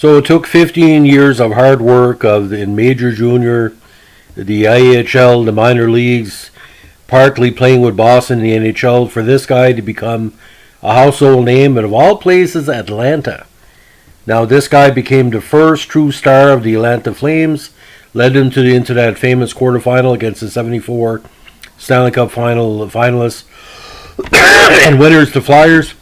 So it took 15 years of hard work in major, junior, the IHL, the minor leagues, partly playing with Boston in the NHL, for this guy to become a household name, and of all places, Atlanta. Now, this guy became the first true star of the Atlanta Flames, led them into that famous quarterfinal against the '74 Stanley Cup finalists and winners, the Flyers.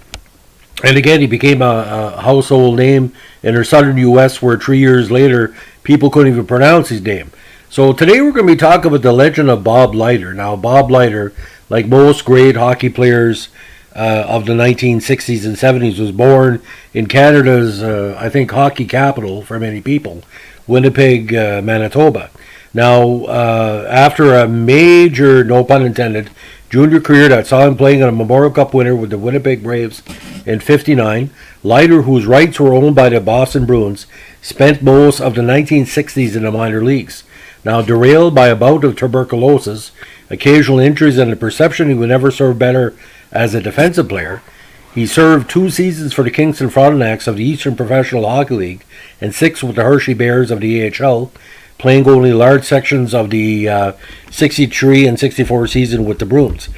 And again, he became a household name in the southern U.S., where 3 years later, people couldn't even pronounce his name. So today we're going to be talking about the legend of Bob Leiter. Now, Bob Leiter, like most great hockey players of the 1960s and 70s, was born in Canada's, I think, hockey capital for many people, Winnipeg, Manitoba. Now, after a major, no pun intended, junior career that saw him playing on a Memorial Cup winner with the Winnipeg Braves in '59, Leiter, whose rights were owned by the Boston Bruins, spent most of the 1960s in the minor leagues. Now, derailed by a bout of tuberculosis, occasional injuries, and the perception he would never serve better as a defensive player, he served 2 seasons for the Kingston Frontenacs of the Eastern Professional Hockey League and 6 with the Hershey Bears of the AHL, playing only large sections of the 63 and 64 season with the Bruins.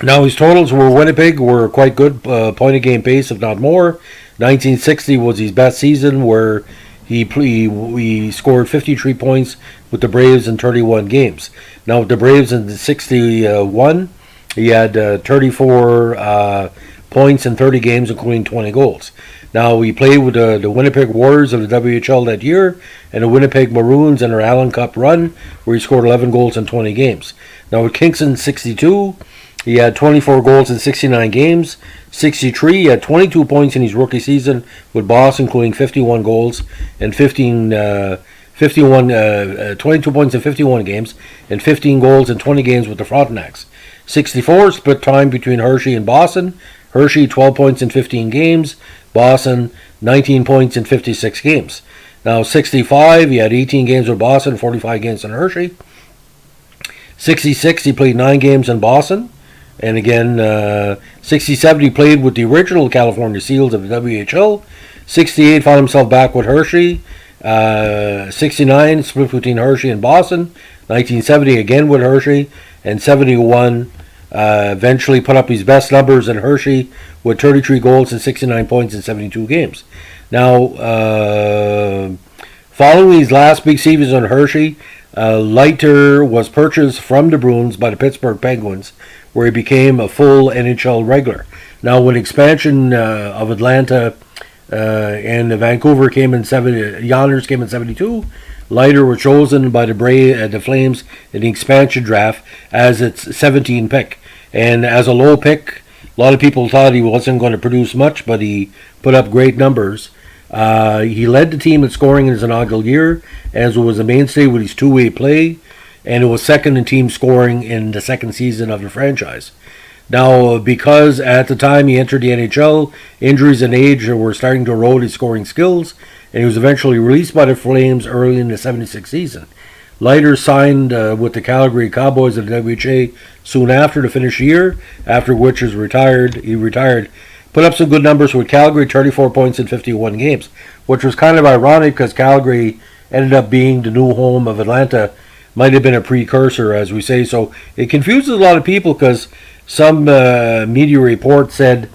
Now, his totals were Winnipeg were quite good, point-a-game pace, if not more. 1960 was his best season, where he scored 53 points with the Braves in 31 games. Now, with the Braves in 61, he had 34 points in 30 games, including 20 goals. Now, he played with the Winnipeg Warriors of the WHL that year, and the Winnipeg Maroons in their Allen Cup run, where he scored 11 goals in 20 games. Now, with Kingston 62, he had 24 goals in 69 games. 63, he had 22 points in his rookie season with Boston, including 51 goals and 22 points in 51 games, and 15 goals in 20 games with the Frontenacs. 64, split time between Hershey and Boston. Hershey, 12 points in 15 games. Boston, 19 points in 56 games. Now, 65, he had 18 games with Boston, 45 games in Hershey. 66, he played 9 games in Boston. And again, 67, he played with the original California Seals of the WHL. 68, found himself back with Hershey. 69, split between Hershey and Boston. 1970, again with Hershey. And 71, eventually put up his best numbers in Hershey with 33 goals and 69 points in 72 games. Now, following his last big season in Hershey, Leiter was purchased from the Bruins by the Pittsburgh Penguins, where he became a full NHL regular. Now, when expansion of Atlanta and Vancouver came in Yonders came in '72, Leiter was chosen by the Flames in the expansion draft as its 17th pick. And as a low pick, a lot of people thought he wasn't going to produce much, but he put up great numbers. He led the team in scoring in his inaugural year, as was a mainstay with his two-way play, and it was second in team scoring in the second season of the franchise. Now, because at the time he entered the NHL, injuries and age were starting to erode his scoring skills, and he was eventually released by the Flames early in the '76 season. Leiter signed with the Calgary Cowboys of the WHA soon after to finish the year, after which he retired. Put up some good numbers with Calgary, 34 points in 51 games, which was kind of ironic because Calgary ended up being the new home of Atlanta. Might have been a precursor, as we say. So it confuses a lot of people because some media report said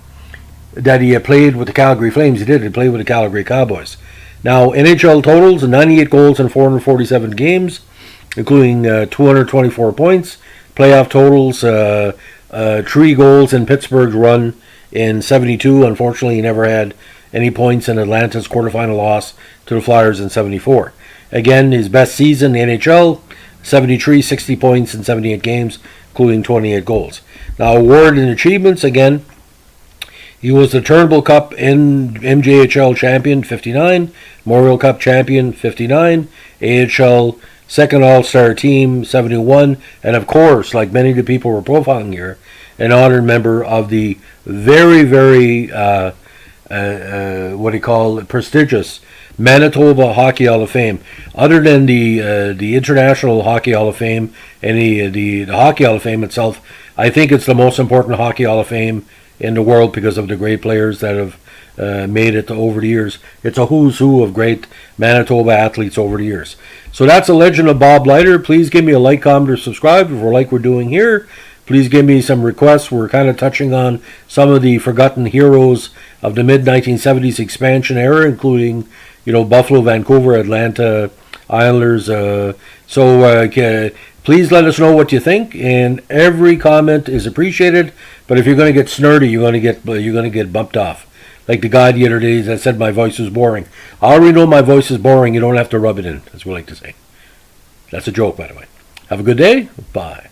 that he had played with the Calgary Flames. He did. He played with the Calgary Cowboys. Now, NHL totals, 98 goals in 447 games, including 224 points. Playoff totals, 3 goals in Pittsburgh's run in '72. Unfortunately, he never had any points in Atlanta's quarterfinal loss to the Flyers in '74. Again, his best season in the NHL, 73, 60 points in 78 games, including 28 goals. Now, award and achievements, again, he was the Turnbull Cup MJHL champion, 59, Memorial Cup champion, 59, AHL second All-Star team, 71, and of course, like many of the people we're profiling here, an honored member of the very, very, prestigious Manitoba Hockey Hall of Fame. Other than the International Hockey Hall of Fame and the Hockey Hall of Fame itself, I think it's the most important Hockey Hall of Fame in the world because of the great players that have made it over the years. It's a who's who of great Manitoba athletes over the years. So that's a Legend of Bob Leiter. Please give me a like, comment, or subscribe if we're like we're doing here. Please give me some requests. We're kind of touching on some of the forgotten heroes of the mid-1970s expansion era, including, Buffalo, Vancouver, Atlanta, Islanders. Please let us know what you think, and every comment is appreciated. But if you're going to get snurdy, you're going to get bumped off. Like the guy the other day that said my voice was boring. I already know my voice is boring. You don't have to rub it in, as we like to say. That's a joke, by the way. Have a good day. Bye.